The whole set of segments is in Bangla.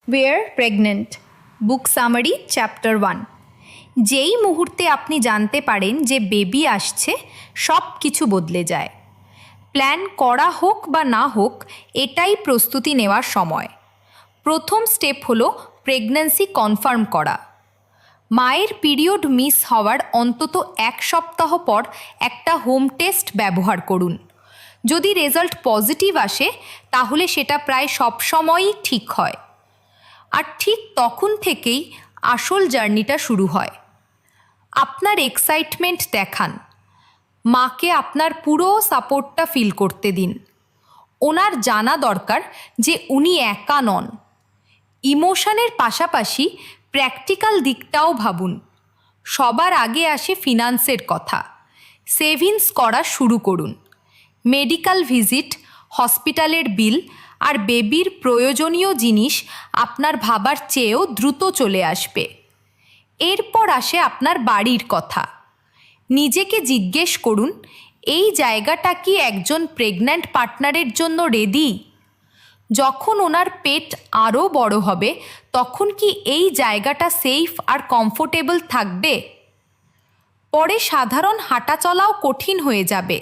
Where pregnant book summary chapter 1। যেই মুহূর্তে আপনি জানতে পারেন যে বেবি আসছে, সব কিছু বদলে যায়। প্ল্যান করা হোক বা না হোক, এটাই প্রস্তুতি নেওয়ার সময়। প্রথম স্টেপ হলো প্রেগন্যান্সি কনফার্ম করা। মায়ের পিরিয়ড মিস হওয়ার অন্তত 1 সপ্তাহ পর একটা হোম টেস্ট ব্যবহার করুন। যদি রেজাল্ট পজিটিভ আসে, তাহলে সেটা প্রায় সবসময়ই ঠিক হয়। আর ঠিক তখন থেকেই আসল জার্নিটা শুরু হয়। আপনার এক্সাইটমেন্ট দেখান, মাকে আপনার পুরো সাপোর্টটা ফিল করতে দিন। ওনার জানা দরকার যে উনি একা নন। ইমোশনের পাশাপাশি প্র্যাকটিক্যাল দিকটাও ভাবুন। সবার আগে আসে ফিনান্সের কথা। সেভিংস করা শুরু করুন। মেডিকেল ভিজিট, হসপিটালের বিল আর বেবির প্রয়োজনীয় জিনিস আপনার ভাবার চেয়েও দ্রুত চলে আসবে। এরপর আসে আপনার বাড়ির কথা। নিজেকে জিজ্ঞেস করুন, এই জায়গাটা কি একজন প্রেগন্যান্ট পার্টনারের জন্য রেডি? যখন ওনার পেট আরও বড় হবে, তখন কি এই জায়গাটা সেফ আর কমফোর্টেবল থাকবে? পরে সাধারণ হাঁটাচলাও কঠিন হয়ে যাবে।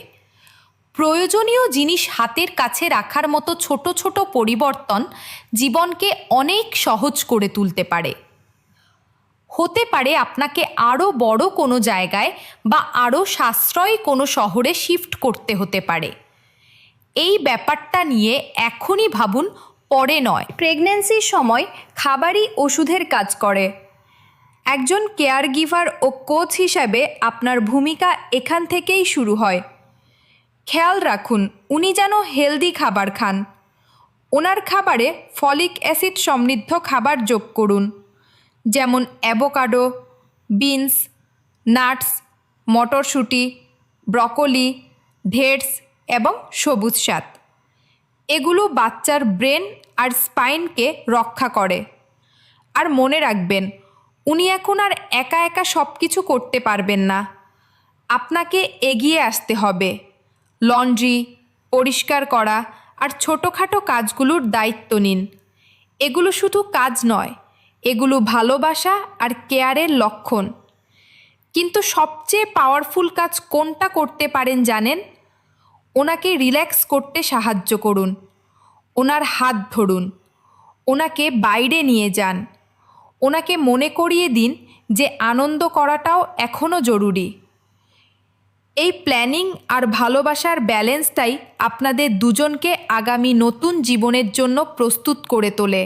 প্রয়োজনীয় জিনিস হাতের কাছে রাখার মতো ছোট ছোট পরিবর্তন জীবনকে অনেক সহজ করে তুলতে পারে। হতে পারে আপনাকে আরও বড় কোনো জায়গায় বা আরও সাশ্রয়ী কোনো শহরে শিফট করতে হতে পারে। এই ব্যাপারটা নিয়ে এখনই ভাবুন, পরে নয়। প্রেগন্যান্সির সময় খাবারই ওষুধের কাজ করে। একজন কেয়ার গিভার ও কোচ হিসাবে আপনার ভূমিকা এখান থেকেই শুরু হয়। খেয়াল রাখুন উনি যেন হেলদি খাবার খান। ওনার খাবারে ফলিক অ্যাসিড সমৃদ্ধ খাবার যোগ করুন, যেমন অ্যাভোকাডো, বিনস, নাটস, মটরশুঁটি, ব্রকোলি, ডেটস এবং সবুজ শাক। এগুলো বাচ্চার ব্রেন আর স্পাইনকে রক্ষা করে। আর মনে রাখবেন, উনি এখন আর একা একা সব কিছু করতে পারবেন না। আপনাকে এগিয়ে আসতে হবে। লন্ড্রি, পরিষ্কার করা আর ছোটোখাটো কাজগুলোর দায়িত্ব নিন। এগুলো শুধু কাজ নয়, এগুলো ভালোবাসা আর কেয়ারের লক্ষণ। কিন্তু সবচেয়ে পাওয়ারফুল কাজ কোনটা করতে পারেন জানেন? ওনাকে রিল্যাক্স করতে সাহায্য করুন। ওনার হাত ধরুন, ওনাকে বাইরে নিয়ে যান। ওনাকে মনে করিয়ে দিন যে আনন্দ করাটাও এখনও জরুরি। এই প্ল্যানিং আর ভালোবাসার ব্যালেন্সটাই আপনাদের দুজনকে আগামী নতুন জীবনের জন্য প্রস্তুত করে তোলে।